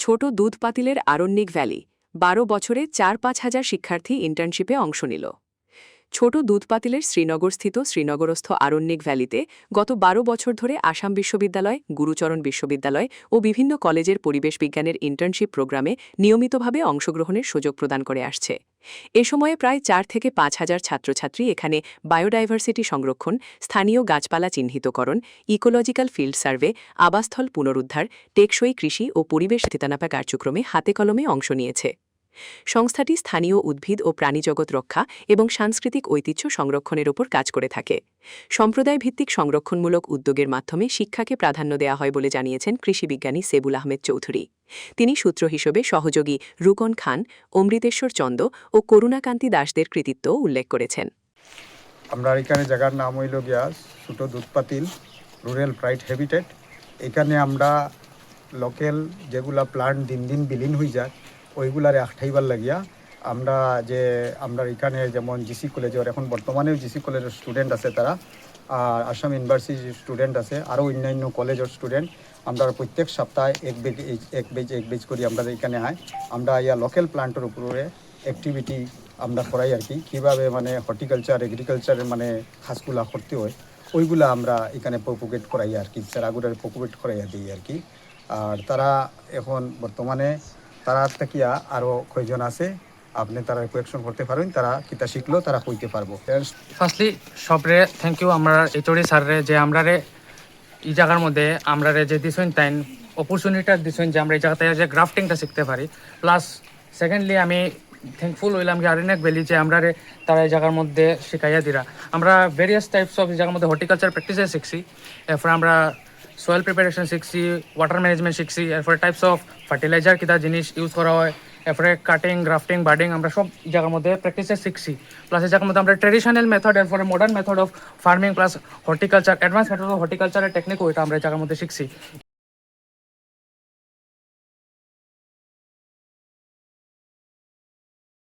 ছোট দুধ পাতিলের আরণ্যিক ভ্যালি ১২ বছরে ৪-৫ হাজার শিক্ষার্থী ইন্টার্নশিপে অংশ নিল। ছোট দুধ পাতিলের শ্রীনগরস্থিত শ্রীনগরস্থ আরণ্যিক ভ্যালিতে গত ১২ বছর ধরে আসাম বিশ্ববিদ্যালয়, গুরুচরণ বিশ্ববিদ্যালয় ও বিভিন্ন কলেজের পরিবেশ বিজ্ঞানের ইন্টার্নশিপ প্রোগ্রামে নিয়মিতভাবে অংশগ্রহণের সুযোগ প্রদান করে আসছে। এ সময়ে প্রায় ৪ থেকে ৫ হাজার ছাত্রছাত্রী এখানে বায়োডাইভার্সিটি সংরক্ষণ, স্থানীয় গাছপালা চিহ্নিতকরণ, ইকোলজিক্যাল ফিল্ড সার্ভে, আবাসস্থল পুনরুদ্ধার, টেকসই কৃষি ও পরিবেশ স্থিতানাপা কার্যক্রমে হাতে কলমে অংশ নিয়েছে। সংস্থাটি স্থানীয় উদ্ভিদ ও প্রাণীজগৎ রক্ষা এবং সাংস্কৃতিক ঐতিহ্য সংরক্ষণের ওপর কাজ করে থাকে। সম্প্রদায় ভিত্তিক সংরক্ষণমূলক উদ্যোগের মাধ্যমে শিক্ষাকে প্রাধান্য দেওয়া হয় বলে জানিয়েছেন কৃষিবিজ্ঞানী সেবুল আহমেদ চৌধুরী। তিনি সূত্র হিসেবে সহযোগী রুকন খান, অমৃতেশ্বর চন্দ ও করুণাকান্তি দাসদের কৃতিত্ব উল্লেখ করেছেন। আমরা এখানে জায়গার নাম হইল গিয়া ছোট দুধ পাতিল রুরাল প্রাইড হ্যাবিটেট। এখানে আমরা লোকাল যেগুলা প্লান্ট দিন দিন বিলীন হয়ে যায় ওইগুলারে আঠাইবার লাগিয়া আমরা এখানে যেমন জিসি কলেজের এখন বর্তমানেও জিসি কলেজের স্টুডেন্ট আছে, তারা আর আসাম ইউনিভার্সিটির স্টুডেন্ট আছে, আরও অন্যান্য কলেজের স্টুডেন্ট। আমরা প্রত্যেক সপ্তাহে এক বেজ করি আমরা এখানে আমরা ইয়া লোকাল প্লান্টের উপরে অ্যাক্টিভিটি আমরা করাই আর কি, কীভাবে মানে হর্টিকালচার এগ্রিকালচারের মানে কাজগুলা করতে হয় ওইগুলা আমরা এখানে প্রপোগেট করাই আর কি, চারাগুলার প্রপোগেট করাইয়া দিই আর কি। আর তারা এখন বর্তমানে তারা থাকিয়া আরও কয়জন আছে, আপনি তারা কোয়েকশন করতে পারেন, তারা কিতা শিখলো তারা কইতে পারবো। ফার্স্টলি সবরে থ্যাংক ইউ আমরা এইচওডি স্যাররে যে আমরা এই জায়গার মধ্যে আমরা যে দিছেন তাই অপরচুনিটিটা দিছেন যে আমরা এই জায়গাতে যে গ্রাফটিংটা শিখতে পারি। প্লাস সেকেন্ডলি আমি থ্যাঙ্কফুল হইলাম কি আরণ্যক ভ্যালি যে আমরা তারা এই জায়গার মধ্যে শিখাইয়া দিরা। আমরা ভেরিয়াস টাইপস অফ এই জায়গার মধ্যে হর্টিকালচার প্র্যাকটিসে শিখছি, এরপরে আমরা সয়েল প্রিপারেশন শিখছি, ওয়াটার ম্যানেজমেন্ট শিখছি, এরপরে টাইপস অফ ফার্টিলাইজার কিতা জিনিস ইউজ করা হয়, এরপরে কাটিং, গ্রাফটিং, বার্ডিং আমরা সব জায়গার মধ্যে প্র্যাকটিসে শিখছি। প্লাস এই জায়গার মধ্যে আমরা ট্রেডিশনাল মেথড, এরপরে modern method of farming plus horticulture, advance method of হর্টিকালচারের টেকনিক ওইটা আমরা এই জায়গার মধ্যে শিখছি।